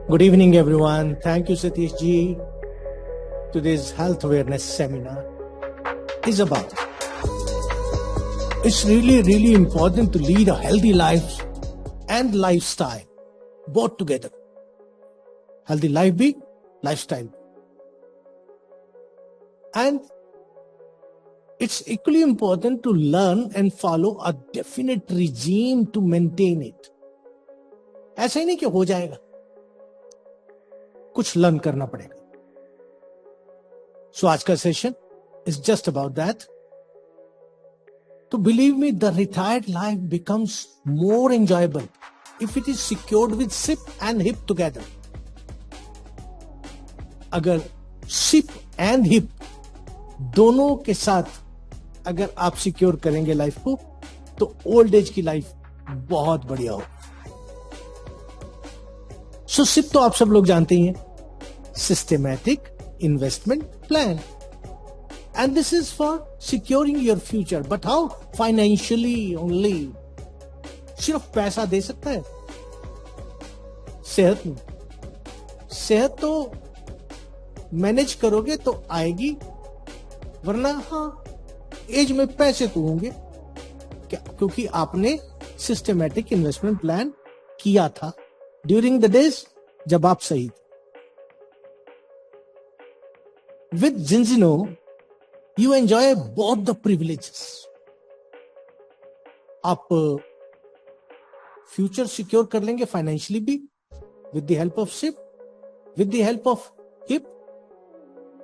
Good evening, everyone. Thank you, Satish ji. Today's health awareness seminar is about it's really important to lead a healthy life and lifestyle both together. Healthy life be lifestyle. And it's equally important to learn and follow a definite regime to maintain it. ऐसा ही नहीं कि हो जाएगा, कुछ learn करना पड़ेगा. So आज का session is just about that. To believe me, the retired life becomes more enjoyable if it is secured with SIP and HIP together. अगर SIP and HIP दोनों के साथ अगर आप सिक्योर करेंगे लाइफ को, तो ओल्ड एज की लाइफ बहुत बढ़िया हो. सो सिप तो आप सब लोग जानते ही हैं, systematic investment plan, and this is for securing your future. But how? Financially only. सिर्फ पैसा दे सकता है, सेहत नहीं. सेहत तो मैनेज करोगे तो आएगी, वरना हाँ एज में पैसे तो होंगे क्या, क्योंकि आपने सिस्टेमैटिक इन्वेस्टमेंट प्लान किया था ड्यूरिंग द डेज जब आप सही थे. With Zinzino you enjoy both the privileges. आप फ्यूचर सिक्योर कर लेंगे फाइनेंशियली भी with the help of SIP, with the help of HIP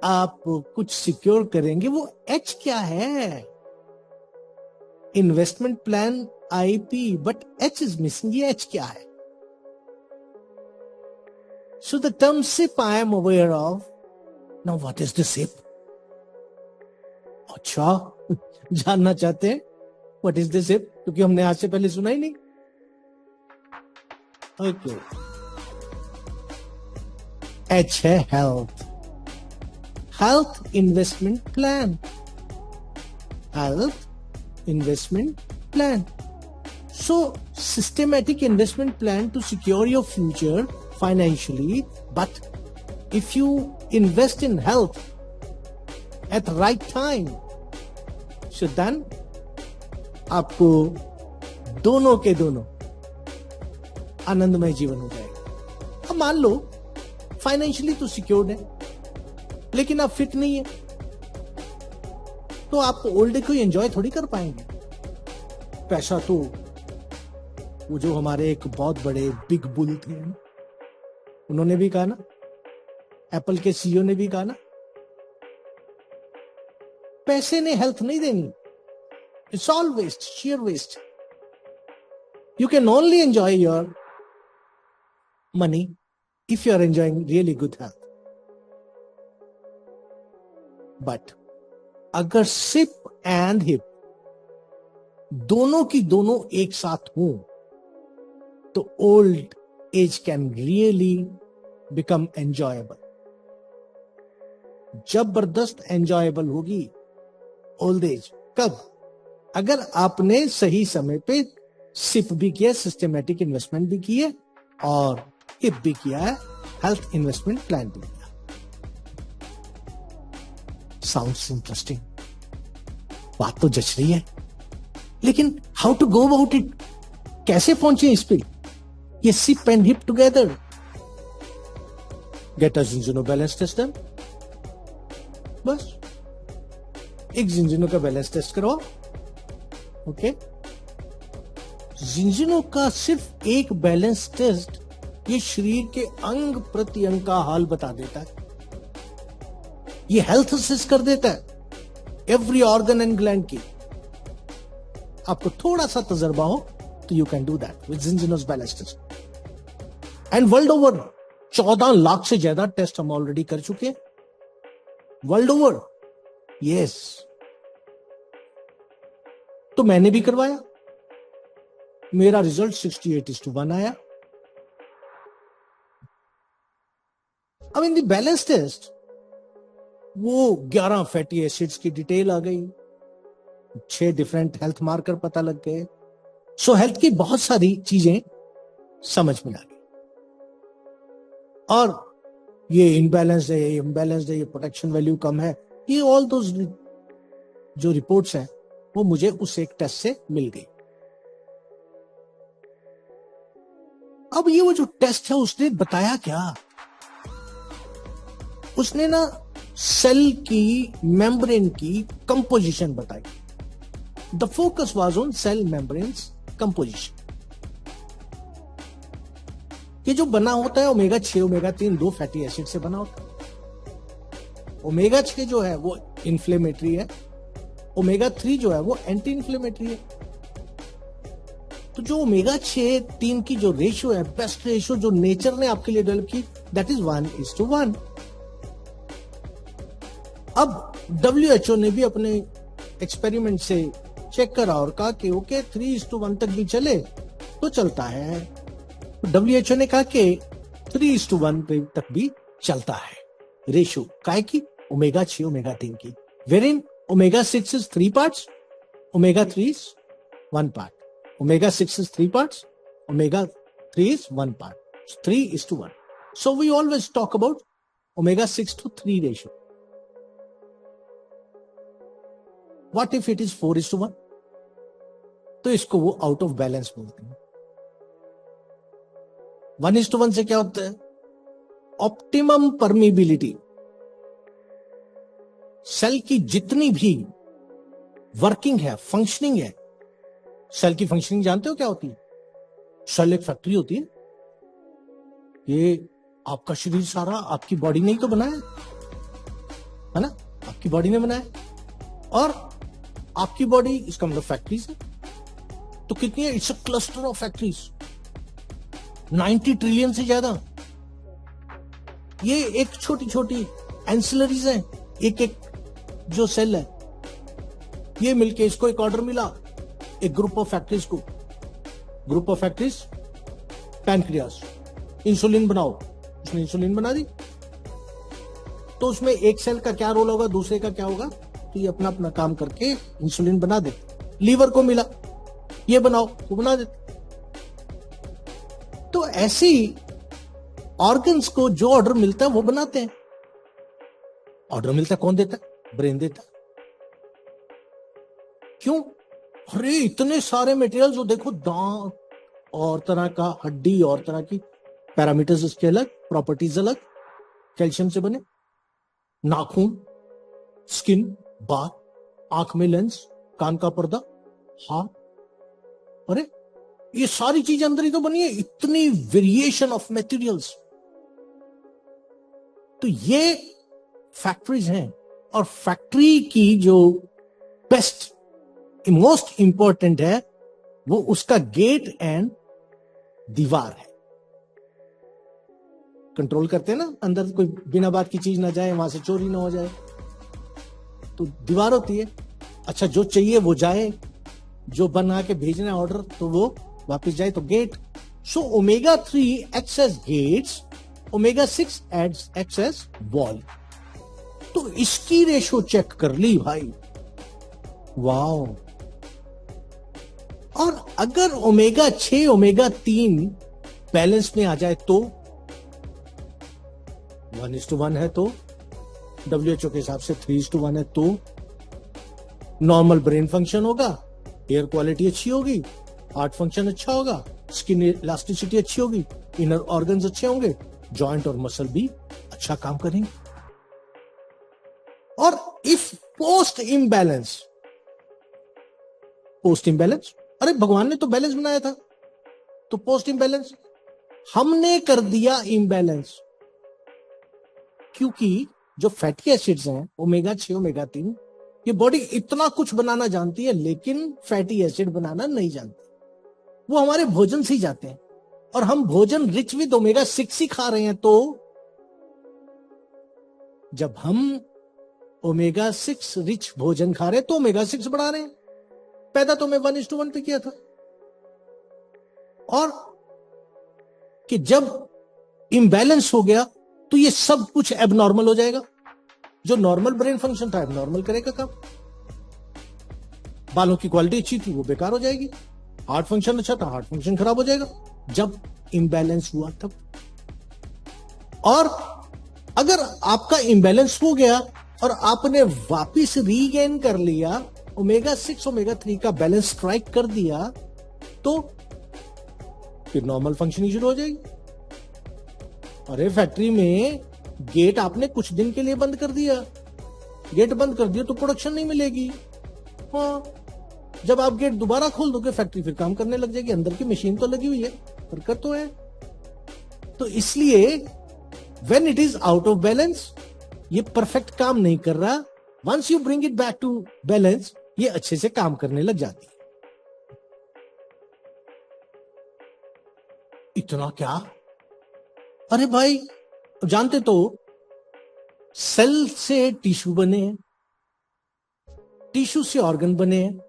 आप कुछ सिक्योर करेंगे. वो एच क्या है? Investment plan IP, but H is missing. ये एच क्या है? So the term SIP I am aware of. Now what is the SIP? अच्छा, जानना चाहते हैं what is the SIP? क्योंकि हमने आज से पहले सुना ही नहीं. Okay. H है health. Health investment plan. Health investment plan. So systematic investment plan to secure your future financially, but if you invest in health at the right time, so then आपको दोनों के दोनों आनंदमय जीवन हो जाएगा. अब मान लो फाइनेंशियली तो सिक्योर्ड है, लेकिन आप फिट नहीं है, तो आप ओल्ड एज को एंजॉय थोड़ी कर पाएंगे. पैसा तो वो जो हमारे एक बहुत बड़े बिग बुल थे, उन्होंने भी कहा ना, एप्पल के सीईओ ने भी कहा ना, पैसे ने हेल्थ नहीं देनी. It's all waste, sheer waste. You can only enjoy your money if you are enjoying really good health. But अगर सिप एंड हिप दोनों की दोनों एक साथ हो, तो old age can really become enjoyable. जबरदस्त एंजॉयबल होगी ओल्ड एज. कब? अगर आपने सही समय पे सिप भी किया, सिस्टेमैटिक इन्वेस्टमेंट भी किए, और हिप भी किया है, हेल्थ इन्वेस्टमेंट प्लान भी किया. Sounds interesting. बात तो जच रही है, लेकिन how to go about it? कैसे पहुंचे इस पे? ये SIP and HIP together. Get a Zinzino balance test done. बस एक जिंजिनो का बैलेंस टेस्ट करवाओ. ओके, जिंजिनो का सिर्फ एक बैलेंस टेस्ट ये शरीर के अंग प्रत्यंग का हाल बता देता है. ये हेल्थ असेस कर देता है एवरी ऑर्गन एंड ग्लैंड की. आपको थोड़ा सा तजर्बा हो तो you can do that with Zinzino's balance test. And world over 14 lakh से ज्यादा टेस्ट हम ऑलरेडी कर चुके हैं वर्ल्ड ओवर. यस, तो मैंने भी करवाया. मेरा रिजल्ट 68:1 आया. अब इन द बैलेंस टेस्ट वो 11 फैटी एसिड्स की डिटेल आ गई, 6 डिफरेंट हेल्थ मार्कर पता लग गए। सो हेल्थ की बहुत सारी चीजें समझ में आ गई। और ये इनबैलेंस है, ये इम्बैलेंस है, ये प्रोटेक्शन वैल्यू कम है, ये ऑल दो जो रिपोर्ट्स हैं वो मुझे उस एक टेस्ट से मिल गई। अब ये वो जो टेस्ट है उसने बताया क्या? उसने ना सेल की मेम्ब्रेन की कंपोजिशन बताई। The focus was on sale membranes composition. ये जो बना होता है ओमेगा 6 ओमेगा 3 दो फैटी एसिड से बना होता है। ओमेगा 6 जो है वो इन्फ्लेमेटरी है, ओमेगा 3 जो है वो एंटी इन्फ्लेमेटरी है। तो जो ओमेगा 6 3 की जो रेशियो है, बेस्ट रेशियो जो नेचर ने आपके लिए डेवलप की, दैट इज 1:1। अब WHO ने भी अपने एक्सपेरिमेंट से चेक करा और कहा कि ओके 3:1 तक भी चले तो चलता है। WHO ने कहा कि 3:1 तक भी चलता है रेशियो, काय की? ओमेगा 6 ओमेगा 3 की, वेरिन omega 6 is 3 parts, omega 3 is 1 part. Omega 6 is 3 parts, omega 3 is 1 part. 3:1. So we always talk about omega 6:3 ratio. What if it is 4:1? तो इसको वो आउट ऑफ बैलेंस बोलते हैं। 1:1 से क्या होता है? Optimum permeability. सेल की जितनी भी वर्किंग है, फंक्शनिंग है, सेल की फंक्शनिंग जानते हो क्या होती है? सेल एक फैक्ट्री होती है। ये आपका शरीर सारा आपकी बॉडी ने ही तो बनाया है ना, आपकी बॉडी ने बनाया। और आपकी बॉडी इसका मतलब फैक्ट्रीज है। तो कितनी है? It's a cluster of factories, 90 trillion से ज्यादा। ये एक छोटी छोटी एंसिलरीज हैं, एक एक जो सेल है, ये मिलके इसको एक ऑर्डर मिला एक ग्रुप ऑफ फैक्ट्रीज को। Group of factories, pancreas, insulin बनाओ, उसने इंसुलिन बना दी। तो उसमें एक सेल का क्या रोल होगा, दूसरे का क्या होगा? तो ये अपना अपना काम करके इंसुलिन बना दे। लीवर को मिला, ये बनाओ, वो बना दे। तो ऐसी ऑर्गन्स को जो ऑर्डर मिलता है वो बनाते हैं। ऑर्डर मिलता है कौन देता है? ब्रेन देता है। क्यों? अरे इतने सारे मटेरियल जो देखो, दांत और तरह का, हड्डी और तरह की, पैरामीटर्स उसके अलग, प्रॉपर्टीज अलग, कैल्शियम से बने, नाखून, स्किन, बाल, आंख में लेंस, कान का पर्दा, हाथ, अरे ये सारी चीजें अंदर ही तो बनी है। इतनी वेरिएशन ऑफ मटेरियल्स। तो ये फैक्ट्रीज हैं। और फैक्ट्री की जो बेस्ट मोस्ट इंपॉर्टेंट है वो उसका गेट एंड दीवार है। कंट्रोल करते हैं ना, अंदर कोई बिना बात की चीज ना जाए, वहां से चोरी ना हो जाए, तो दीवार होती है। अच्छा, जो चाहिए वो जाए, जो बना के भेजना है ऑर्डर तो वो वापस जाए, तो gate. So omega 3 acts as gates, omega 6 acts as wall. तो इसकी रेशो चेक कर ली भाई, वाओ। और अगर ओमेगा 6 ओमेगा 3 बैलेंस में आ जाए तो 1:1 है, तो WHO के हिसाब से 3:1 है, तो नॉर्मल ब्रेन फंक्शन होगा, एयर क्वालिटी अच्छी होगी, हार्ट फंक्शन अच्छा होगा, स्किन इलास्टिसिटी अच्छी होगी, इनर ऑर्गन्स अच्छे होंगे, जॉइंट और मसल भी अच्छा काम करेंगे। और इफ पोस्ट इम्बैलेंस, अरे भगवान ने तो बैलेंस बनाया था, तो पोस्ट इम्बैलेंस हमने कर दिया इम्बैलेंस। क्योंकि जो फैटी एसिड्स हैं, ओमेगा 6 ओमेगा 3, ये बॉडी इतना कुछ बनाना जानती है लेकिन फैटी एसिड बनाना नहीं जानती। वो हमारे भोजन से ही जाते हैं, और हम भोजन रिच विद ओमेगा 6 ही खा रहे हैं। तो जब हम ओमेगा 6 रिच भोजन खा रहे हैं तो ओमेगा 6 बढ़ा रहे हैं। पैदा तो मैं 1:1 पे किया था, और कि जब इम्बैलेंस हो गया तो ये सब कुछ एबनॉर्मल हो जाएगा। जो नॉर्मल ब्रेन फंक्शन था एबनॉर्मल करेगा काम। बालों की क्वालिटी अच्छी थी वो बेकार हो जाएगी, हार्ट फंक्शन अच्छा था हार्ट फंक्शन खराब हो जाएगा, जब इम्बैलेंस हुआ तब। और अगर आपका इम्बैलेंस हो गया और आपने वापिस रीगेन कर लिया, ओमेगा 6 ओमेगा 3 का बैलेंस स्ट्राइक कर दिया, तो फिर नॉर्मल फंक्शनिंग शुरू हो जाएगी। अरे फैक्ट्री में गेट आपने कुछ दिन के लिए बंद कर दिया, गेट बंद कर दिया तो प्रोडक्शन नहीं मिलेगी। हाँ, जब आप गेट दोबारा खोल दोगे फैक्ट्री फिर काम करने लग जाएगी, अंदर की मशीन तो लगी हुई है, हरकत तो है। तो इसलिए when it is out of balance, ये परफेक्ट काम नहीं कर रहा। Once you bring it back to balance, ये अच्छे से काम करने लग जाती है। इतना क्या? अरे भाई, जानते तो सेल से टिश्यू बने हैं, टिश्यू से ऑर्गन बने हैं,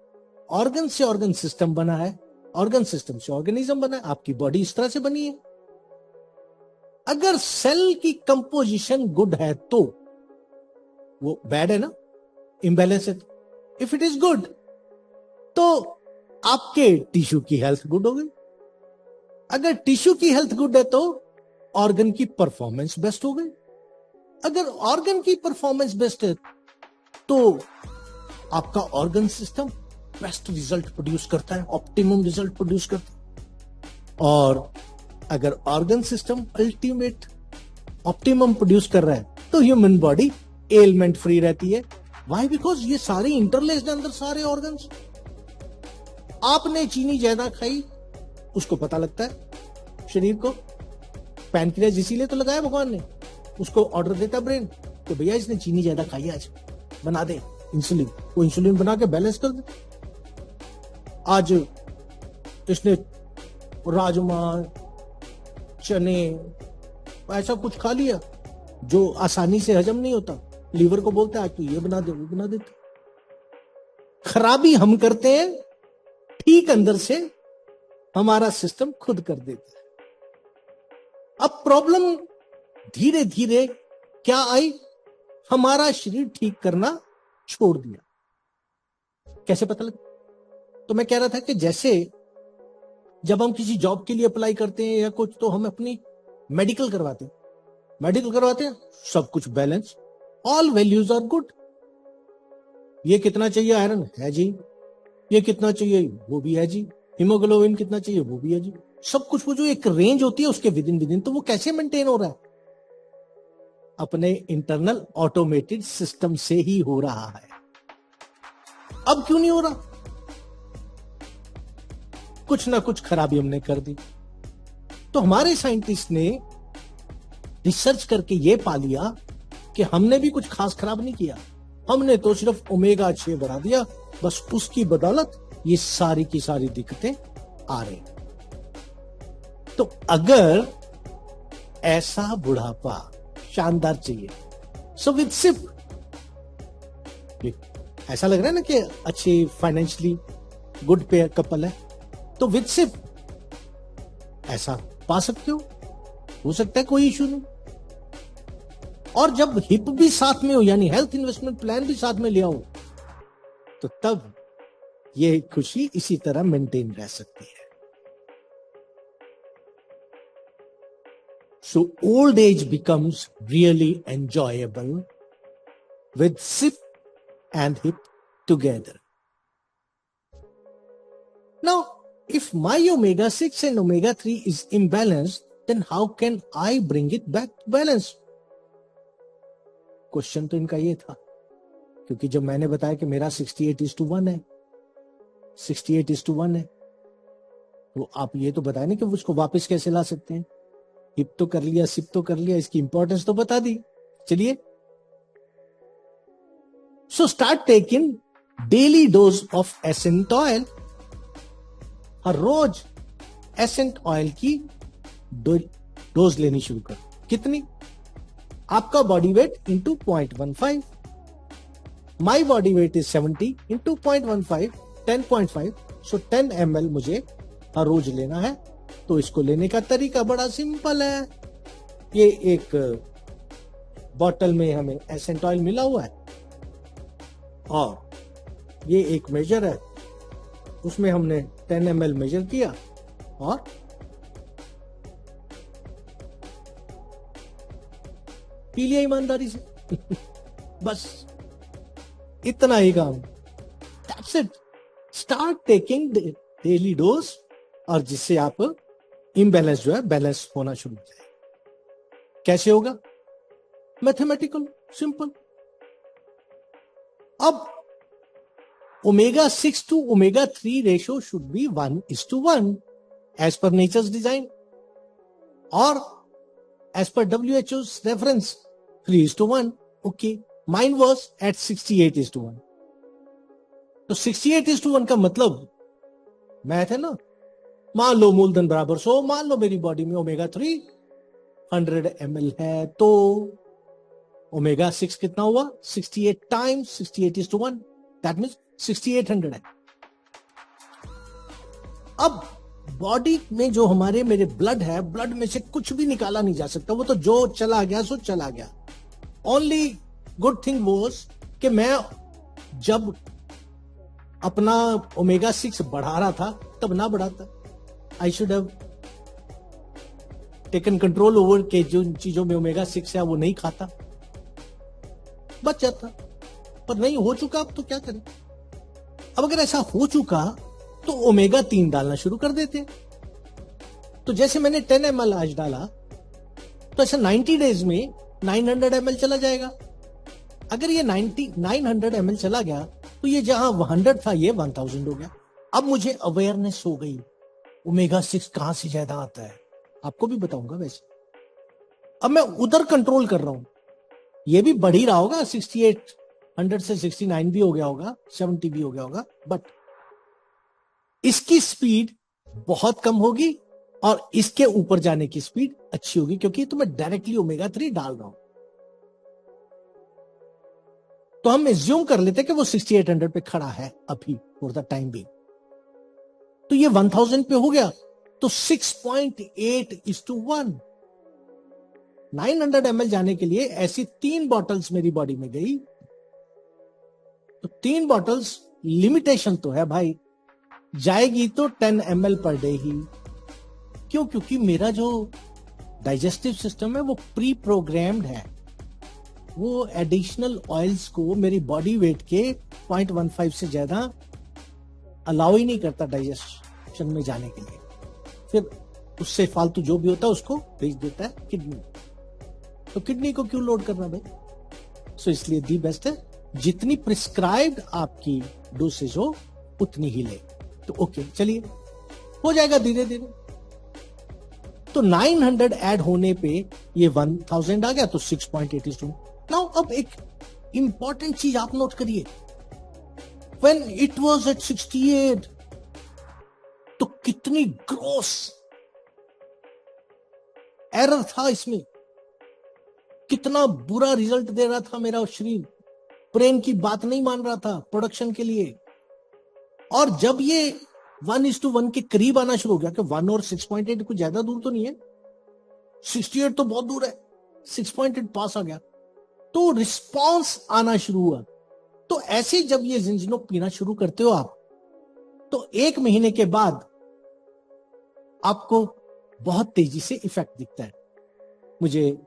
ऑर्गन से ऑर्गन सिस्टम बना है, ऑर्गन सिस्टम से ऑर्गेनिज्म बना है। आपकी बॉडी इस तरह से बनी है। अगर सेल की कंपोजिशन गुड है तो वो बैड है ना, इम्बैलेंस है। इफ इट इज गुड तो आपके टिश्यू की हेल्थ गुड हो गई। अगर टिश्यू की हेल्थ गुड है तो ऑर्गन की परफॉर्मेंस बेस्ट हो गई। अगर ऑर्गन की परफॉर्मेंस बेस्ट है तो आपका organ system best result produce करता है, ऑप्टिमम रिजल्ट प्रोड्यूस करता है। और अगर organ system ultimate optimum produce कर रहा है तो ह्यूमन बॉडी एलिमेंट फ्री रहती है। व्हाई? बिकॉज ये सारे इंटरलेस्ड अंदर सारे ऑर्गन्स। आपने चीनी ज्यादा खाई, उसको पता लगता है शरीर को, पैनक्रियाज इसीलिए तो लगाया भगवान ने, उसको ऑर्डर देता ब्रेन तो भैया इसने चीनी ज्यादा खाई, आज बना दे इंसुलिन, वो इंसुलिन बना के बैलेंस कर दे। आज इसने राजमा चने ऐसा कुछ खा लिया जो आसानी से हजम नहीं होता, लीवर को बोलता है आज तू ये बना दे वो बना देते। खराबी हम करते हैं, ठीक अंदर से हमारा सिस्टम खुद कर देता है। अब प्रॉब्लम धीरे धीरे क्या आई, हमारा शरीर ठीक करना छोड़ दिया। कैसे पता लगा? तो मैं कह रहा था कि जैसे जब हम किसी जॉब के लिए अप्लाई करते हैं या कुछ, तो हम अपनी मेडिकल करवाते हैं, सब कुछ balance, all values are good. ये कितना चाहिए आयरन है जी, ये कितना चाहिए वो भी है जी, हीमोग्लोबिन कितना चाहिए वो भी है जी, सब कुछ वो जो एक रेंज होती है उसके विद इन। तो वो कैसे मेंटेन हो रहा है? अपने इंटरनल ऑटोमेटेड सिस्टम से ही हो रहा है। अब क्यों नहीं हो रहा? कुछ ना कुछ खराबी हमने कर दी। तो हमारे साइंटिस्ट ने रिसर्च करके ये पा लिया कि हमने भी कुछ खास खराब नहीं किया, हमने तो सिर्फ ओमेगा 6 बढ़ा दिया, बस उसकी बदौलत ये सारी की सारी दिक्कतें आ रही। तो अगर ऐसा बुढ़ापा शानदार चाहिए, सो विद सिप, ऐसा लग रहा है ना कि अच्छे फाइनेंशियली गुड पेयर कपल है, तो विद सिप ऐसा पा सकते हो सकता है कोई इशू नहीं। और जब हिप भी साथ में हो, यानी हेल्थ इन्वेस्टमेंट प्लान भी साथ में लिया हो, तो तब ये खुशी इसी तरह मेंटेन रह सकती है। So old age becomes really enjoyable with SIP and HIP together. Now, if my omega 6 and omega 3 is imbalanced, then how can I bring it back to balance? Question तो इनका ये था, क्योंकि जब मैंने बताया कि मेरा 68:1 है, 68:1 है, तो आप ये तो बताए ना कि उसको वापस कैसे ला सकते हैं। हिप तो कर लिया, सिप तो कर लिया, इसकी इंपॉर्टेंस तो बता दी। चलिए, so start taking daily dose of essential oil. हर रोज एसेंट ऑयल की डोज लेनी शुरू कर। कितनी? आपका body weight into 0.15, my body weight is 70 into 0.15, 10.5, so 10 ml मुझे हर रोज लेना है। तो इसको लेने का तरीका बड़ा सिंपल है। ये एक बॉटल में हमें एसेंट ऑयल मिला हुआ है और ये एक मेजर है उसमें हमने 10 ml मेजर किया और पी लिया ईमानदारी से। बस इतना ही काम। That's it. Start taking daily dose, और जिससे आप इम्बैलेंस जो है बैलेंस होना शुरू हो जाए। कैसे होगा? Mathematical, simple. अब omega 6 to omega 3 ratio should be 1:1 as per nature's design, और as per WHO's reference 3:1। Okay, mine was at 68:1। तो 68:1 का मतलब मैथ है ना। मान लो मूलधन बराबर 100, मान लो मेरी बॉडी में ओमेगा 3 100 ml है, तो ओमेगा 6 कितना हुआ? 68 टाइम्स 68:1, दैट मीन्स 6800 है। अब बॉडी में जो मेरे ब्लड है, ब्लड में से कुछ भी निकाला नहीं जा सकता, वो तो जो चला गया सो चला गया। ओनली गुड थिंग वॉज कि मैं जब अपना ओमेगा 6 बढ़ा रहा था तब ना बढ़ाता। I should have taken control over के जो चीजों में ओमेगा 6 है वो नहीं खाता, बच जाता। पर नहीं हो चुका, अब तो क्या करें। अब अगर ऐसा हो चुका तो ओमेगा 3 डालना शुरू कर देते। तो जैसे मैंने 10 ml आज डाला, तो ऐसा 90 डेज में 900 ml चला जाएगा। अगर ये 900 ml चला गया तो ये जहां 100 था ये 1000 हो गया। अब मुझे अवेयरनेस हो गई ओमेगा 6 कहां से ज्यादा आता है, आपको भी बताऊंगा वैसे। अब मैं उधर कंट्रोल कर रहा हूं, ये भी बढ़ ही रहा होगा, 6800 से 69 भी हो गया होगा, 70 भी हो गया होगा, बट इसकी स्पीड बहुत कम होगी और इसके ऊपर जाने की स्पीड अच्छी होगी, क्योंकि तो मैं डायरेक्टली ओमेगा 3 डाल रहा हूं। तो हम एज्यूम कर लेते कि वो 6800 पे खड़ा है अभी फॉर द टाइम बीइंग। तो ये 1000 पे हो गया, तो 6.8:1। 900 ml जाने के लिए ऐसी 3 बॉटल्स मेरी बॉडी में गई। तो 3 बॉटल्स लिमिटेशन तो है भाई, जाएगी तो 10 ml पर डे ही। क्यों? क्योंकि मेरा जो डाइजेस्टिव सिस्टम है वो प्री प्रोग्राम्ड है, वो एडिशनल ऑयल्स को मेरी बॉडी वेट के 0.15 से ज्यादा अलाउ ही नहीं करता डाइजेशन में जाने के लिए। फिर उससे फालतू जो भी होता है उसको भेज देता है किडनी। तो किडनी को क्यों लोड करना भाई? सो इसलिए दी बेस्ट है जितनी प्रिस्क्राइब्ड आपकी डोसेज हो उतनी ही ले। तो ओके, चलिए हो जाएगा धीरे धीरे। तो 900 ऐड होने पे ये 1000 आ गया, तो 6.82। नाउ अब एक इंपॉर्टेंट चीज आप नोट करिए, व्हेन इट वाज एट 68, तो कितनी ग्रोस एरर था इसमें, कितना बुरा रिजल्ट दे रहा था मेरा शरीर। ब्रेन की बात नहीं मान रहा था प्रोडक्शन के लिए। और जब ये 1:1 के करीब आना शुरू हो गया कि 1 और 6.8 कुछ ज्यादा दूर तो नहीं है, 68 तो बहुत दूर है, 6.8 पास आ गया, तो रिस्पॉन्स आना शुरू हुआ। तो ऐसे जब ये जिंजिनो पीना शुरू करते हो आप, तो 1 महीने के बाद आपको बहुत तेजी से इफेक्ट दिखता है। मुझे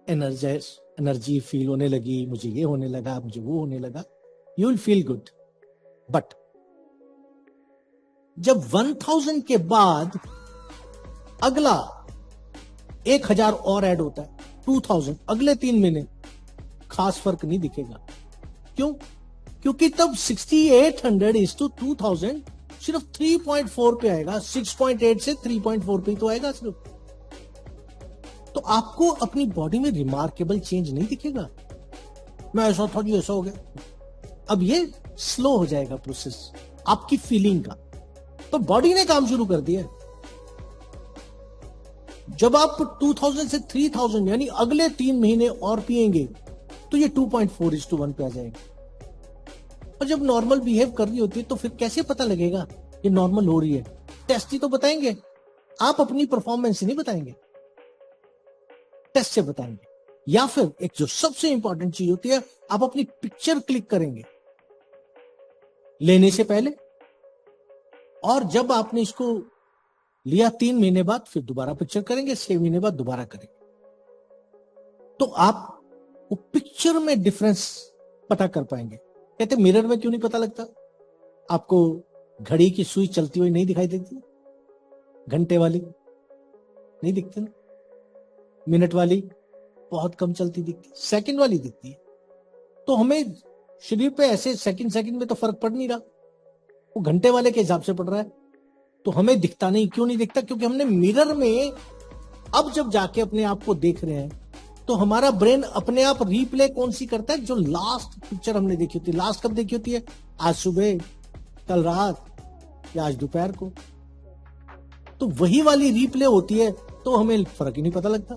एनर्जी फील होने लगी, मुझे ये होने लगा, मुझे वो होने लगा। You will feel good. But जब 1000 के बाद अगला 1000 और ऐड होता है, 2000, अगले 3 महीने खास फर्क नहीं दिखेगा। क्यों? क्योंकि तब 6800:2000 सिर्फ 3.4 पे आएगा। 6.8 से 3.4 पे तो आएगा सिर्फ। तो आपको अपनी बॉडी में रिमार्केबल चेंज नहीं दिखेगा। मैं ऐसा था जी, ऐसा हो गया। अब ये स्लो हो जाएगा प्रोसेस आपकी फीलिंग का। तो बॉडी ने काम शुरू कर दिया। जब आप 2000 से 3000 यानी अगले 3 महीने और पिएंगे तो ये 2.4:1 पे आ जाएगा। और जब नॉर्मल बिहेव कर रही होती है तो फिर कैसे पता लगेगा ये नॉर्मल हो रही है? टेस्ट ही तो बताएंगे, आप अपनी परफॉर्मेंस नहीं बताएंगे, टेस्ट से बताएंगे। या फिर एक जो सबसे इंपॉर्टेंट चीज होती है, आप अपनी पिक्चर क्लिक करेंगे लेने से पहले और जब आपने इसको लिया 3 महीने बाद फिर दोबारा पिक्चर करेंगे, 6 महीने बाद दोबारा करेंगे, तो आप वो पिक्चर में डिफरेंस पता कर पाएंगे। कहते मिरर में क्यों नहीं पता लगता? आपको घड़ी की सुई चलती हुई नहीं दिखाई देती? घंटे वाली नहीं दिखती ना, मिनट वाली बहुत कम चलती दिखती, सेकंड वाली दिखती है। तो हमें शरीर पे ऐसे सेकंड सेकंड में तो फर्क पड़ नहीं रहा, वो घंटे वाले के हिसाब से पड़ रहा है, तो हमें दिखता नहीं। क्यों नहीं दिखता? क्योंकि हमने मिरर में अब जब जाके अपने आप को देख रहे हैं तो हमारा ब्रेन अपने आप रीप्ले कौन सी करता है? जो लास्ट पिक्चर हमने देखी होती है। लास्ट कब देखी होती है? आज सुबह, कल रात या आज दोपहर को। तो वही वाली रीप्ले होती है, तो हमें फर्क ही नहीं पता लगता।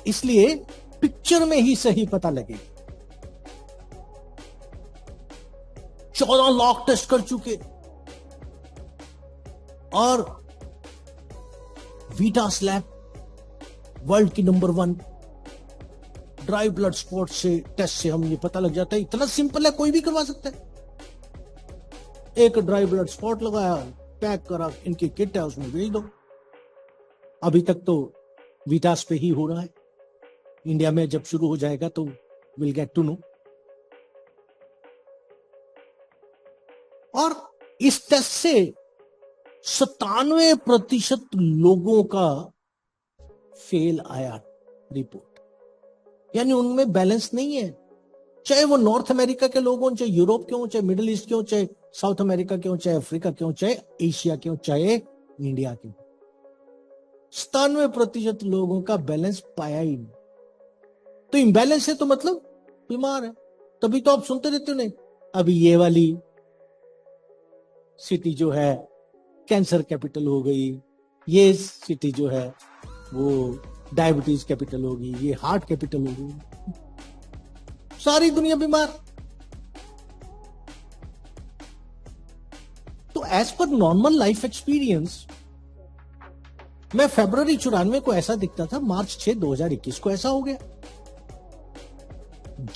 इसलिए पिक्चर में ही सही पता लगे। 14 लाख टेस्ट कर चुके और वीटास लैब वर्ल्ड की नंबर 1 ड्राई ब्लड स्पॉट से टेस्ट से हम ये पता लग जाता है। इतना सिंपल है, कोई भी करवा सकता है। एक ड्राई ब्लड स्पॉट लगाया, पैक करा, इनकी किट है उसमें भेज दो। अभी तक तो वीटास पे ही हो रहा है। इंडिया में जब शुरू हो जाएगा तो विल गेट टू नो। और इस टेस्ट से 97% लोगों का फेल आया रिपोर्ट, यानी उनमें बैलेंस नहीं है। चाहे वो नॉर्थ अमेरिका के लोग हों, चाहे यूरोप के हों, चाहे मिडिल ईस्ट के हों, चाहे साउथ अमेरिका के हों, चाहे अफ्रीका के हों, चाहे एशिया के हों, चाहे इंडिया के हों, 97% लोगों का बैलेंस पाया ही नहीं। तो इम्बैलेंस है तो मतलब बीमार है। तभी तो आप सुनते रहते हो, नहीं अभी ये वाली सिटी जो है कैंसर कैपिटल हो गई, ये सिटी जो है वो डायबिटीज कैपिटल होगी, ये हार्ट कैपिटल होगी। सारी दुनिया बीमार। तो as per normal life experience मैं फरवरी 94 को ऐसा दिखता था, मार्च 6 2021 को ऐसा हो गया।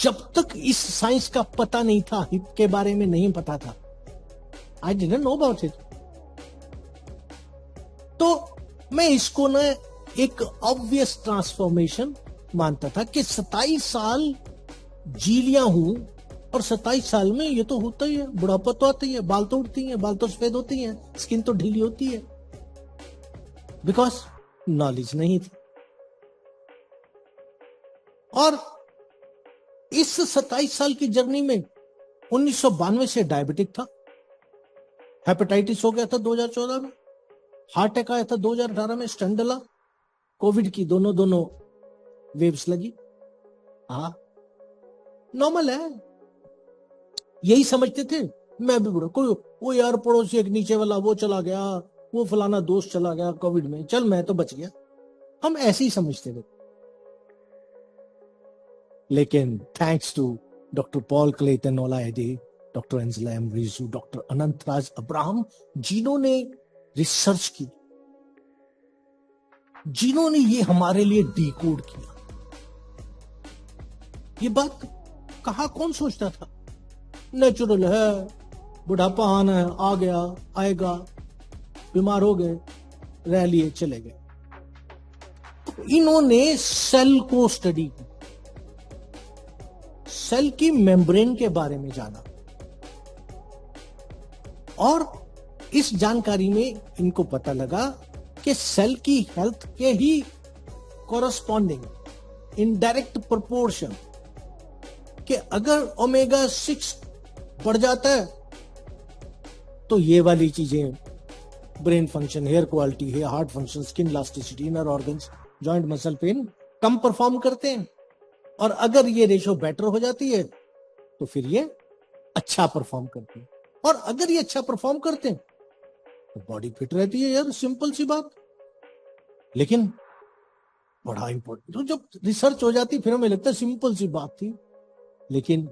जब तक इस साइंस का पता नहीं था, हिप के बारे में नहीं पता था, I didn't know about it. तो मैं इसको ना एक ऑब्वियस ट्रांसफॉर्मेशन मानता था कि 27 साल जी लिया हूं और 27 साल में ये तो होता ही है, बुढ़ापा तो आता ही है, बाल तो उठती हैं, बाल तो सफेद होती हैं, स्किन तो ढीली होती है, बिकॉज नॉलेज नहीं थी। और इस 27 साल की जर्नी में 1992 से डायबिटिक था, हेपेटाइटिस हो गया था 2014 में, हार्ट अटैक आया था 2018 में, स्टेंट डला, कोविड की दोनों वेव्स लगी। हाँ नॉर्मल है, यही समझते थे। मैं भी बुरा, कोई वो यार पड़ोसी एक नीचे वाला वो चला गया, वो फलाना दोस्त चला गया कोविड में, चल मैं तो बच गया, हम ऐसे ही समझते थे। लेकिन thanks to doctor Paul Clayton Olaide, doctor Angela एम्ब्रीजू, डॉक्टर अनंतराज अब्राहम, जिन्होंने रिसर्च की, जिन्होंने ये हमारे लिए डिकोड किया। ये बात कहा कौन सोचता था? नेचुरल है, बुढ़ापा आना है, आ गया, आएगा, बीमार हो गए, रह लिए, चले गए। इन्होंने सेल को स्टडी की, सेल की मेम्ब्रेन के बारे में जाना, और इस जानकारी में इनको पता लगा कि सेल की हेल्थ के ही कॉरस्पॉन्डिंग इन डायरेक्ट प्रोपोर्शन कि अगर ओमेगा 6 बढ़ जाता है तो ये वाली चीजें, brain function, hair quality, hair heart function, skin elasticity, inner organs, joint muscle pain कम परफॉर्म करते हैं। और अगर ये रेशो बेटर हो जाती है तो फिर ये अच्छा परफॉर्म करते हैं, और अगर ये अच्छा परफॉर्म करते हैं तो बॉडी फिट रहती है। यार सिंपल सी बात, लेकिन बड़ा इंपॉर्टेंट। तो जब रिसर्च हो जाती फिर हमें लगता है सिंपल सी बात थी, लेकिन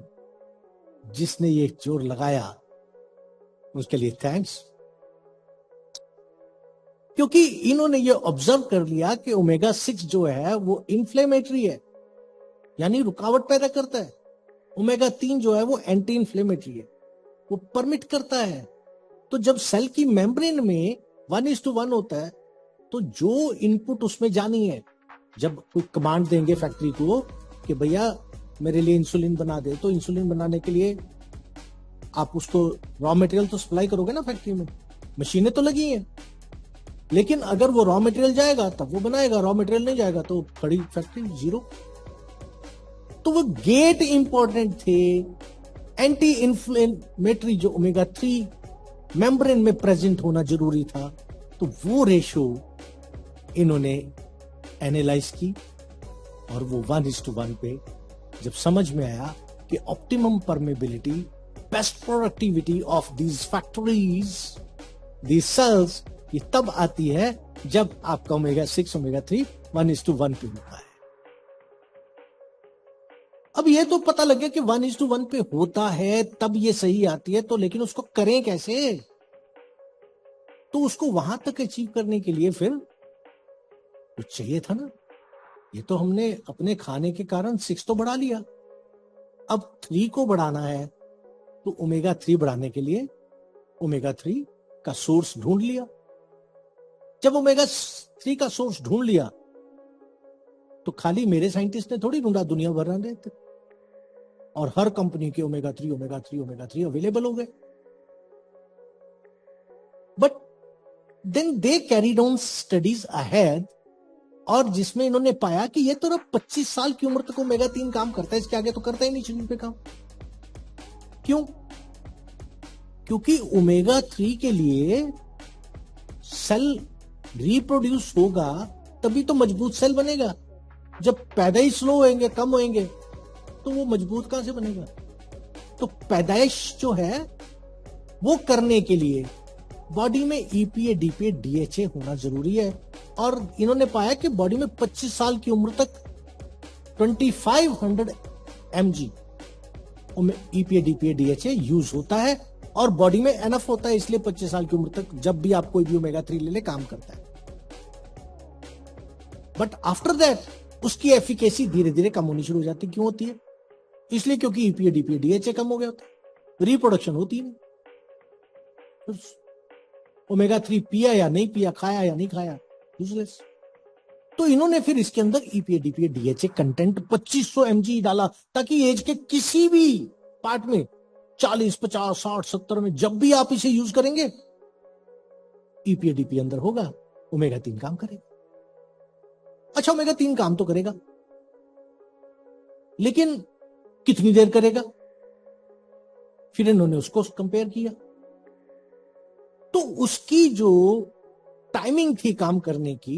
जिसने ये जोर लगाया उसके लिए थैंक्स, क्योंकि इन्होंने ये ऑब्जर्व कर लिया कि ओमेगा 6 जो है वो इन्फ्लेमेटरी है, यानी रुकावट पैदा करता है। ओमेगा 3 जो है वो एंटी इन्फ्लेमेटरी है, वो परमिट करता है। तो जब सेल की मेम्ब्रेन में 1:1 होता है, तो जो इनपुट उसमें जानी है, जब कोई कमांड देंगे फैक्ट्री को कि भैया मेरे लिए इंसुलिन बना दे, तो इंसुलिन बनाने के लिए आप उसको रॉ मटेरियल तो सप्लाई करोगे ना फैक्ट्री में, मशीनें तो लगी हैं, लेकिन अगर वो रॉ मटेरियल जाएगा तब वो बनाएगा, रॉ मटेरियल नहीं जाएगा तो खड़ी फैक्ट्री जीरो। तो वो गेट इंपॉर्टेंट थे, एंटी इन्फ्लेमेटरी जो ओमेगा 3 मेम्ब्रेन में प्रेजेंट होना जरूरी था, तो वो रेशो इन्होंने एनालाइज की और वो 1:1 पे जब समझ में आया कि optimum permeability, best productivity of these factories, these cells, ये तब आती है जब आपका ओमेगा 6 ओमेगा 3 1:1 पे होता है। अब ये तो पता लग गया कि 1:1 पे होता है तब ये सही आती है, तो लेकिन उसको करें कैसे? तो उसको वहां तक अचीव करने के लिए फिर कुछ चाहिए था ना। ये तो हमने अपने खाने के कारण 6 तो बढ़ा लिया, अब 3 को बढ़ाना है, तो ओमेगा 3 बढ़ाने के लिए ओमेगा 3 का सोर्स ढूंढ लिया। जब ओमेगा 3 का सोर्स ढूंढ लिया तो खाली मेरे साइंटिस्ट ने थोड़ी ढूंढा, दुनिया भर रहे थे, और हर कंपनी के ओमेगा 3 अवेलेबल हो गए। But then they carried on studies ahead, और जिसमें इन्होंने पाया कि ये तो अब 25 साल की उम्र तक ओमेगा 3 काम करता है, इसके आगे तो करता ही नहीं शरीर पे काम। क्यों? क्योंकि ओमेगा 3 के लिए सेल रिप्रोड्यूस होगा तभी तो मजबूत सेल बनेगा। जब पैदाइश स्लो होंगे, कम होंगे, तो वो मजबूत कहां से बनेगा? तो पैदाइश जो है वो करने के लिए बॉडी में ईपीए, डीपीए, डीएचए होना जरूरी है। और इन्होंने पाया कि बॉडी में 25 साल की उम्र तक 2500 mg EPA, DPA, DHA use होता है, और बॉडी में एनफ होता है, इसलिए 25 साल की उम्र तक जब भी आप कोई भी ओमेगा 3 ले ले काम करता है। बट आफ्टर दैट उसकी एफिकेसी धीरे धीरे कम होनी शुरू हो जाती। क्यों होती है? इसलिए क्योंकि ईपीए, डीपीए, डीएचए कम हो गया होता है, रिप्रोडक्शन होती नहीं। ओमेगा 3 पिया या नहीं पिया, खाया या नहीं खाया, यूजलेस। तो इन्होंने फिर इसके अंदर EPA, DPA, DHA content 2500 mg डाला, ताकि एज के किसी भी पार्ट में 40, 50, 60, 70 में जब भी आप इसे यूज करेंगे, ईपीए, डीपीए अंदर होगा, ओमेगा 3 काम करेगा। अच्छा, ओमेगा 3 काम तो करेगा, लेकिन कितनी देर करेगा? फिर इन्होंने उसको कंपेयर किया, तो उसकी जो टाइमिंग थी काम करने की,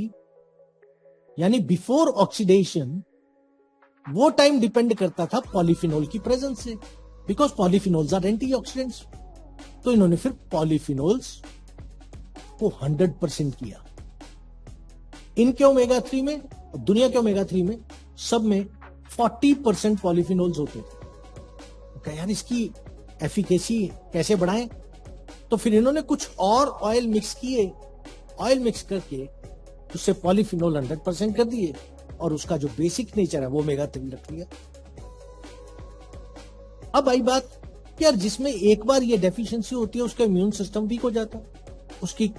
यानी बिफोर ऑक्सीडेशन, वो टाइम डिपेंड करता था पॉलीफिनोल की प्रेजेंस से, बिकॉज पॉलीफिनोल्स आर एंटीऑक्सीडेंट्स। तो इन्होंने फिर पॉलीफिनोल्स को 100% किया। इनके ओमेगा 3 में, दुनिया के ओमेगा 3 में, सब में 40% पॉलीफिनोल्स होते थे। यार इसकी एफिकेसी कैसे बढ़ाएं? तो फिर इन्होंने कुछ और ऑयल मिक्स किए, ऑयल मिक्स करके उससे पॉलीफिनोल 100% कर दिए, और उसका जो बेसिक नेचर है वो ओमेगा 3 रख लिया। अब आई बात कि यार जिसमें एक बार ये डेफिशिएंसी होती है, उसका इम्यून सिस्टम वीक हो जाता है, उसकी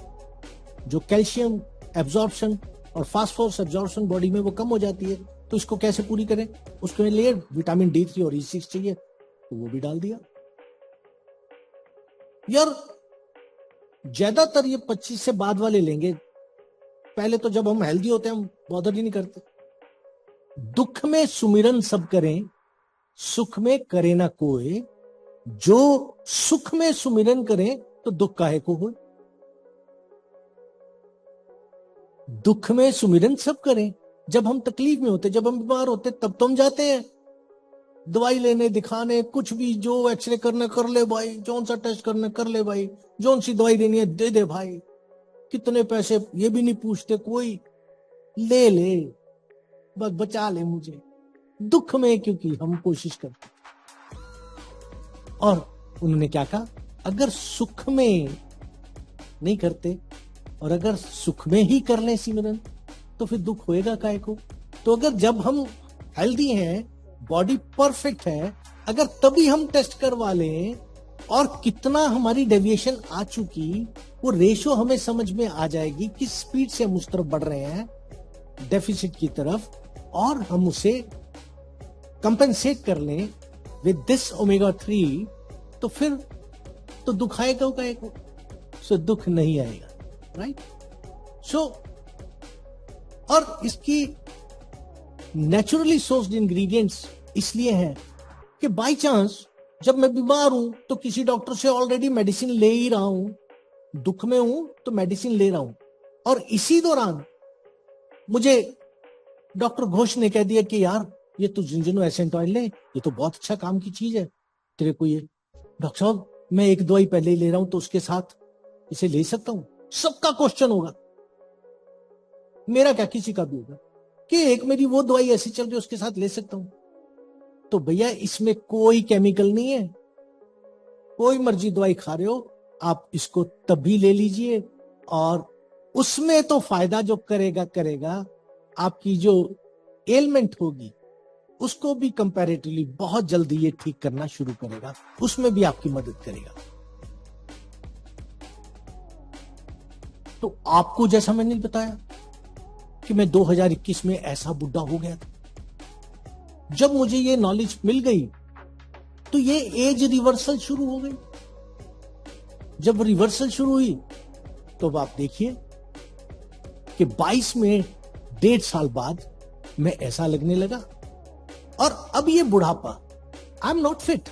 जो कैल्शियम एब्जॉर्प्शन और फास्फोरस एब्जॉर्प्शन बॉडी में वो कम हो जाती है। तो इसको कैसे पूरी करें? उसके लिए विटामिन D3 और E6 चाहिए, तो वो भी डाल दिया। यार ज्यादातर ये 25 से बाद वाले लेंगे, पहले तो जब हम हेल्दी होते हैं हम बॉदर ही नहीं करते। दुख में सुमिरन सब करें, सुख में करे ना कोई, जो सुख में सुमिरन करें तो दुख काहे को हो। दुख में सुमिरन सब करें, जब हम तकलीफ में होते, जब हम बीमार होते, तब तो हम जाते हैं दवाई लेने, दिखाने, कुछ भी, जो एक्सरे करना कर ले भाई, जौन सा टेस्ट करना कर ले भाई, जौन सी दवाई देनी है दे दे भाई, कितने पैसे ये भी नहीं पूछते कोई, ले ले बस बचा ले मुझे। दुख में क्योंकि हम कोशिश करते। और उन्होंने क्या कहा, अगर सुख में नहीं करते और अगर सुख में ही कर ले सिमरन, तो फिर दुख होएगा काहे को। तो अगर जब हम हेल्दी हैं, बॉडी परफेक्ट है, अगर तभी हम टेस्ट करवा लें और कितना हमारी डेविएशन आ चुकी, वो रेशो हमें समझ में आ जाएगी किस स्पीड से हम उस तरफ बढ़ रहे हैं डेफिसिट की तरफ, और हम उसे कंपेंसेट कर लें विद दिस ओमेगा 3, तो फिर तो दुख आएगा का सो दुख नहीं आएगा, राइट? सो और इसकी नेचुरली सोर्स्ड इंग्रेडिएंट्स इसलिए हैं कि बाय चांस जब मैं बीमार हूं तो किसी डॉक्टर से ऑलरेडी मेडिसिन ले ही रहा हूं, दुख में हूं तो मेडिसिन ले रहा हूं, और इसी दौरान मुझे डॉक्टर घोष ने कह दिया कि यार ये तू जिंजिनो एसेंट ऑयल ले, ये तो बहुत अच्छा काम की चीज है तेरे को, ये डॉक्टर साहब मैं एक दवाई पहले ही ले रहा हूं तो उसके साथ इसे ले सकता हूं? सबका क्वेश्चन होगा, मेरा क्या किसी का भी होगा, कि एक मेरी वो दवाई ऐसी चल रही है उसके साथ ले सकता हूं। तो भैया इसमें कोई केमिकल नहीं है, कोई मर्जी दवाई खा रहे हो आप इसको तभी ले लीजिए, और उसमें तो फायदा जो करेगा आपकी जो एलमेंट होगी उसको भी कंपैरेटिवली बहुत जल्दी ये ठीक करना शुरू करेगा, उसमें भी आपकी मदद करेगा। तो आपको जैसा मैंने बताया कि मैं 2021 में ऐसा बुढ़ा हो गया था, जब मुझे ये नॉलेज मिल गई तो ये एज रिवर्सल शुरू हो गई। जब रिवर्सल शुरू हुई तो अब आप देखिए कि 22 में 1.5 साल बाद मैं ऐसा लगने लगा, और अब ये बुढ़ापा, आई एम नॉट फिट,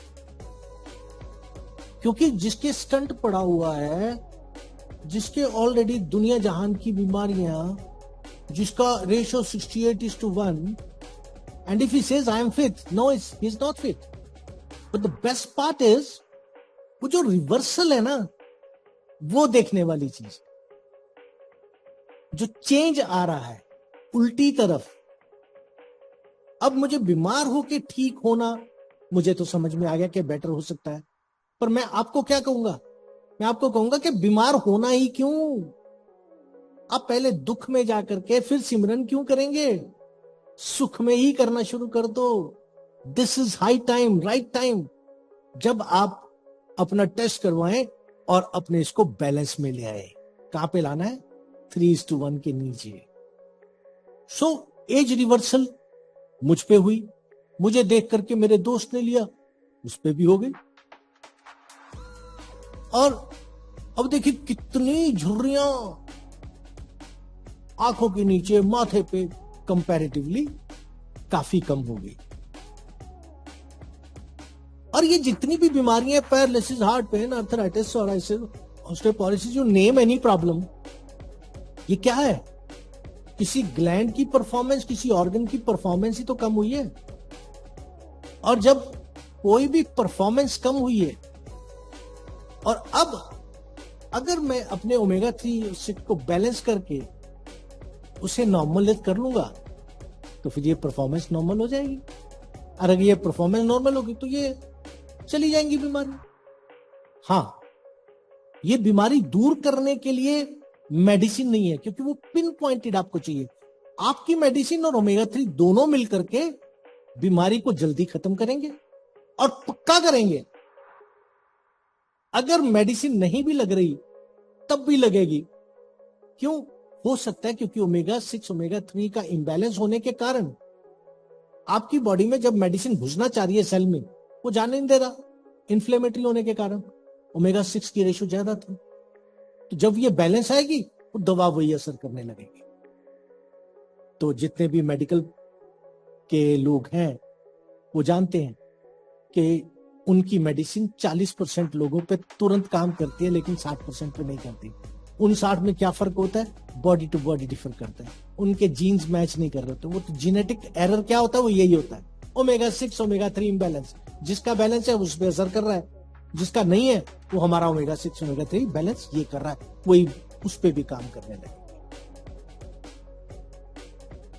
क्योंकि जिसके स्टंट पड़ा हुआ है, जिसके ऑलरेडी दुनिया जहान की बीमारियां, जिसका ratio 68:1, and if he says I am fit, no, he's not fit. But the best part is वो जो रिवर्सल है ना, वो देखने वाली चीज, जो चेंज आ रहा है उल्टी तरफ। अब मुझे बीमार होके ठीक होना, मुझे तो समझ में आ गया कि बेटर हो सकता है, पर मैं आपको क्या कहूंगा, मैं आपको कहूंगा कि बीमार होना ही क्यों, आप पहले दुख में जाकर के फिर सिमरन क्यों करेंगे, सुख में ही करना शुरू कर दो। This is high time, right time, जब आप अपना टेस्ट करवाएं और अपने इसको बैलेंस में ले आए। कहां पे लाना है? 3:1 के नीचे। सो एज रिवर्सल मुझ पे हुई, मुझे देख करके मेरे दोस्त ने लिया, उस पे भी हो गई, और अब देखिए कितनी झुर्रियां आंखों के नीचे, माथे पे कंपैरेटिवली काफी कम हो गई। और ये जितनी भी बीमारियां, paralysis, heart pen, arthritis, psoriasis, osteoporosis, you name any problem, ये क्या है? किसी ग्लैंड की परफॉर्मेंस, किसी ऑर्गन की परफॉर्मेंस ही तो कम हुई है। और जब कोई भी परफॉर्मेंस कम हुई है, और अब अगर मैं अपने ओमेगा 3 को बैलेंस करके उसे नॉर्मल कर लूंगा, तो फिर ये परफॉर्मेंस नॉर्मल हो जाएगी। और अगर ये परफॉर्मेंस नॉर्मल होगी तो ये चली जाएंगी बीमारी। हाँ, ये बीमारी दूर करने के लिए मेडिसिन नहीं है, क्योंकि वो पिन पॉइंटेड आपको चाहिए। आपकी मेडिसिन और ओमेगा 3 दोनों मिलकर के बीमारी को जल्दी खत्म करेंगे, और पक्का करेंगे। अगर मेडिसिन नहीं भी लग रही तब भी लगेगी। क्यों? हो सकता है क्योंकि ओमेगा 6 ओमेगा 3 का इंबैलेंस होने के कारण आपकी बॉडी में जब मेडिसिन घुसना चाह रही है सेल में, वो जाने नहीं दे रहा, इन्फ्लेमेटरी होने के कारण। ओमेगा 6 की रेशो ज्यादा थी, तो जब ये बैलेंस आएगी वो दवा वही असर करने लगेगी। तो जितने भी मेडिकल के लोग हैं वो जानते हैं कि उनकी मेडिसिन 40% लोगों पे तुरंत काम करती है, लेकिन 60% पे नहीं करती। उन 60 में क्या फर्क होता है? बॉडी टू बॉडी डिफर करता है, उनके जीन्स मैच नहीं कर रहे होते। वो तो जेनेटिक एरर क्या होता है? वो यही होता है, ओमेगा 6 ओमेगा 3 इम्बैलेंस। जिसका बैलेंस है उस पर असर कर रहा है, जिसका नहीं है वो हमारा ओमेगा 6 ओमेगा 3 बैलेंस ये कर रहा है, वही उस पर भी काम करने लगे।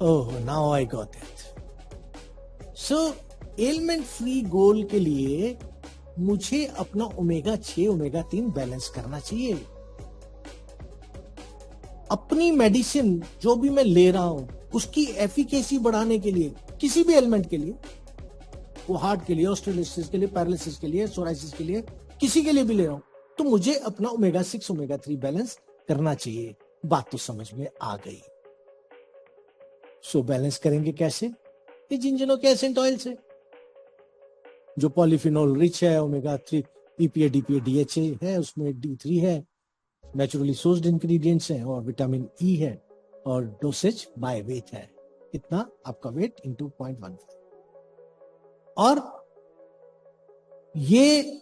Oh, now I got it. So element free goal के लिए मुझे अपना ओमेगा 6 ओमेगा 3 बैलेंस करना चाहिए। अपनी मेडिसिन जो भी मैं ले रहा हूं उसकी एफिकेसी बढ़ाने के लिए, किसी भी एलिमेंट के लिए, वो हार्ट के लिए, ऑस्टियोलिसिस के लिए, पैरालिसिस के लिए, सोराइसिस के लिए, किसी के लिए भी ले रहा हूं, तो मुझे अपना ओमेगा 6 ओमेगा 3 बैलेंस करना चाहिए। बात तो समझ में आ गई। सो बैलेंस करेंगे कैसे? ये जिंजनो एसेंट ऑयल से, जो पॉलीफिनोल रिच है, ओमेगा 3 EPA DPA DHA है, उसमें D3 है, नेचुरली सोर्स्ड इंग्रेडिएंट्स हैं, और विटामिन ई है, और डोसेज बाय वेट है। इतना आपका वेट इंटू 0.15। और ये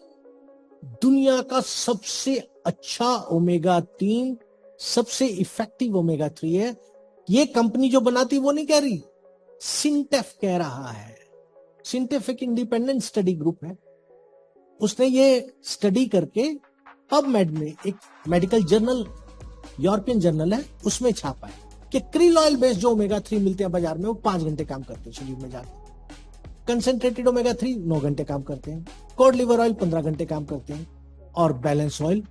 दुनिया का सबसे अच्छा ओमेगा 3, सबसे इफेक्टिव ओमेगा 3 है। ये कंपनी जो बनाती वो नहीं कह रही, सिंटेफ कह रहा है। सिंटेफ एक इंडिपेंडेंट स्टडी ग्रुप है, उसने ये स्टडी करके पबमेड में, एक मेडिकल जर्नल, यूरोपियन जर्नल है, उसमें छापा है कि क्रिल ऑयल बेस्ड जो ओमेगा 3 मिलते हैं बाजार में, वो 5 घंटे काम करते हैं शरीर में जाकर। कंसेंट्रेटेड ओमेगा 3 9 घंटे काम करते हैं, कोड लिवर ऑयल 15 घंटे काम करते हैं, और बैलेंस ऑयल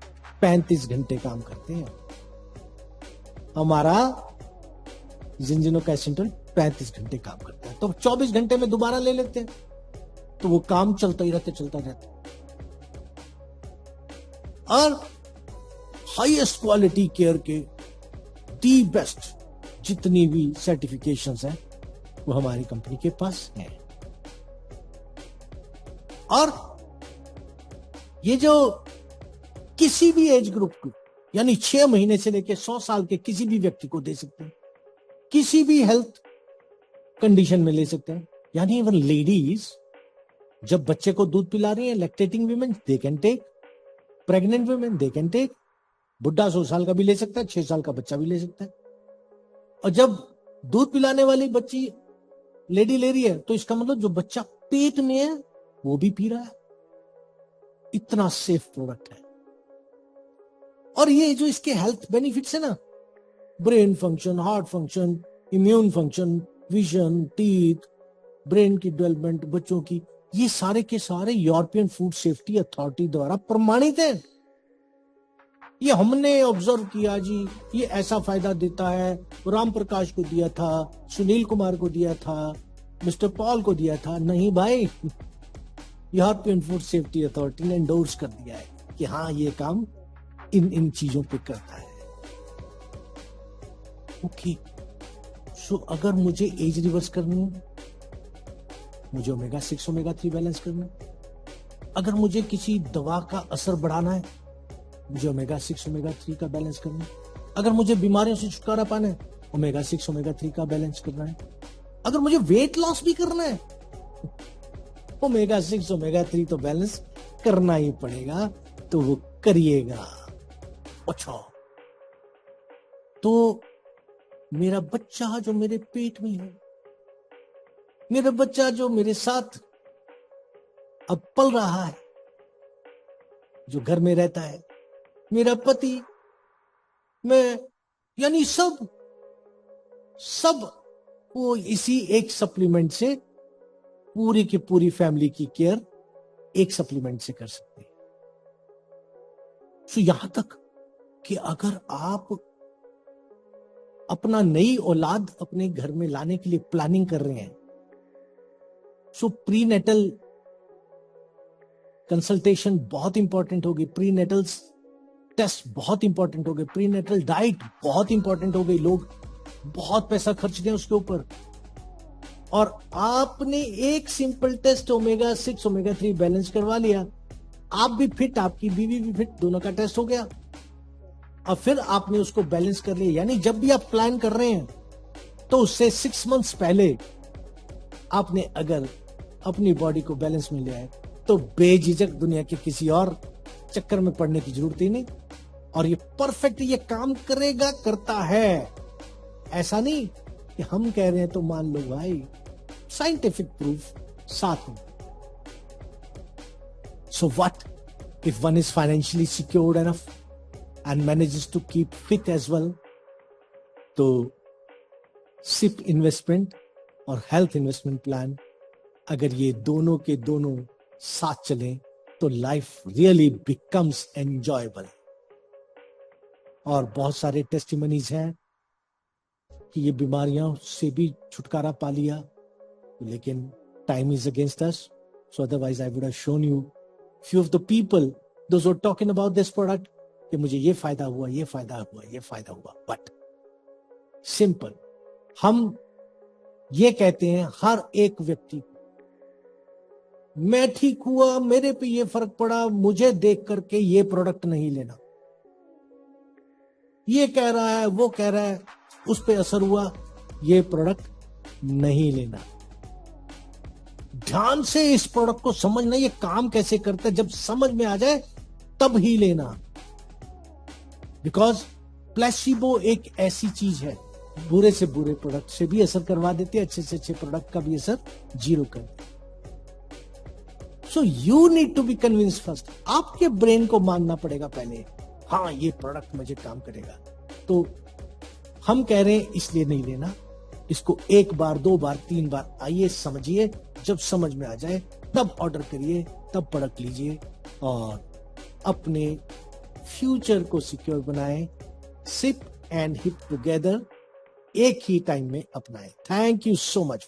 35 घंटे काम करते हैं। हमारा जिंजिनो कैसेंटल 35 घंटे काम करता है, तो 24 घंटे में दोबारा ले लेते हैं, तो वो काम चलता ही रहता, चलता रहता। और हाईएस्ट क्वालिटी केयर के दी बेस्ट जितनी भी सर्टिफिकेशंस हैं वो हमारी कंपनी के पास हैं। और ये जो किसी भी एज ग्रुप को, यानी 6 महीने से लेकर 100 साल के किसी भी व्यक्ति को दे सकते हैं, किसी भी हेल्थ कंडीशन में ले सकते हैं। यानी इवन लेडीज जब बच्चे को दूध पिला रही है, lactating women they can take, pregnant women they can take, बुढ़ा 100 साल का भी ले सकता है, 6 साल का बच्चा भी ले सकता है। और जब दूध पिलाने वाली बच्ची लेडी ले रही है, तो इसका मतलब जो बच्चा पेट में है वो भी पी रहा है। इतना सेफ प्रोडक्ट है। और ये जो इसके हेल्थ बेनिफिट्स है ना, brain function, heart function, immune function, vision, teeth, brain की डेवलपमेंट, बच्चों की, ये सारे के सारे यूरोपियन फूड सेफ्टी अथॉरिटी द्वारा प्रमाणित हैं। ये हमने ऑब्जर्व किया जी, ये ऐसा फायदा देता है, राम प्रकाश को दिया था, सुनील कुमार को दिया था, मिस्टर पॉल को दिया था। नहीं भाई, यूरोपियन फूड सेफ्टी अथॉरिटी ने एंडोर्स कर दिया है कि हाँ ये काम इन चीजों पे करता है। ओके, सो अगर मुझे एज रिवर्स करनी है, मुझे ओमेगा 6 ओमेगा 3 बैलेंस करना है। अगर मुझे किसी दवा का असर बढ़ाना है, मुझे ओमेगा 6 ओमेगा 3 का बैलेंस करना है। अगर मुझे बीमारियों से छुटकारा पाना है, ओमेगा 6 ओमेगा 3 का बैलेंस करना है। अगर मुझे वेट लॉस भी करना है, ओमेगा 6 ओमेगा 3 तो बैलेंस करना ही पड़ेगा, तो वो करिएगा। अच्छा, तो मेरा बच्चा जो मेरे पेट में है, मेरा बच्चा जो मेरे साथ अब पल रहा है, जो घर में रहता है, मेरा पति, मैं, यानी सब वो इसी एक सप्लीमेंट से पूरी की पूरी फैमिली की केयर एक सप्लीमेंट से कर सकते हैं। सो यहां तक कि अगर आप अपना नई औलाद अपने घर में लाने के लिए प्लानिंग कर रहे हैं, सो प्रीनेटल कंसल्टेशन बहुत इंपॉर्टेंट होगी, प्रीनेटल टेस्ट बहुत इंपॉर्टेंट हो गए, प्रीनेटल डाइट बहुत इंपॉर्टेंट हो गई। लोग बहुत पैसा खर्च गए उसके ऊपर, और आपने एक simple test omega 6 omega 3 balance करवा लिया, आप भी फिट, आपकी बीवी भी फिट, दोनों का टेस्ट हो गया। और फिर आपने उसको बैलेंस कर लिया। यानी जब भी आप प्लान कर रहे हैं, तो उससे 6 मंथ्स पहले आपने अगर अपनी बॉडी को बैलेंस में लिया है, तो बेझिझक दुनिया के किसी और चक्कर में पड़ने की जरूरत ही नहीं। और ये परफेक्ट, ये काम करेगा, करता है। ऐसा नहीं कि हम कह रहे हैं तो मान लो भाई, साइंटिफिक प्रूफ साथ में। So what if one is financially secured enough and manages to keep fit as well? तो सिप इन्वेस्टमेंट और हेल्थ इन्वेस्टमेंट प्लान, अगर ये दोनों के दोनों साथ चलें, तो लाइफ रियली बिकम्स एंजॉयबल। और बहुत सारे टेस्टिमनीज हैं कि ये बीमारियों से भी छुटकारा पा लिया, लेकिन time is against us, so otherwise I would have shown you few of the people those are talking about this product कि मुझे ये फायदा हुआ, ये फायदा हुआ, ये फायदा हुआ. बट सिंपल, हम ये कहते हैं हर एक व्यक्ति को, मैं ठीक हुआ, मेरे पे ये फर्क पड़ा, मुझे देख करके ये प्रोडक्ट नहीं लेना. ये कह रहा है, वो कह रहा है, उस पे असर हुआ, ये प्रोडक्ट नहीं लेना. ध्यान से इस प्रोडक्ट को समझना, ये काम कैसे करता है. जब समझ में आ जाए तब ही लेना. बिकॉज प्लेसिबो एक ऐसी चीज है, बुरे से बुरे प्रोडक्ट से भी असर करवा देते हैं, अच्छे से अच्छे प्रोडक्ट का भी असर जीरो कर देते. So you need to be convince first. आपके ब्रेन को मानना पड़ेगा पहले, हाँ ये प्रोडक्ट मुझे काम करेगा. तो हम कह रहे हैं इसलिए नहीं लेना, इसको एक बार, दो बार, तीन बार आइए समझिए. जब समझ में आ जाए तब ऑर्डर करिए, तब प्रोडक्ट लीजिए और अपने फ्यूचर को सिक्योर बनाएं. सिप एंड हिप टुगेदर एक ही टाइम में अपनाएं. Thank you so much.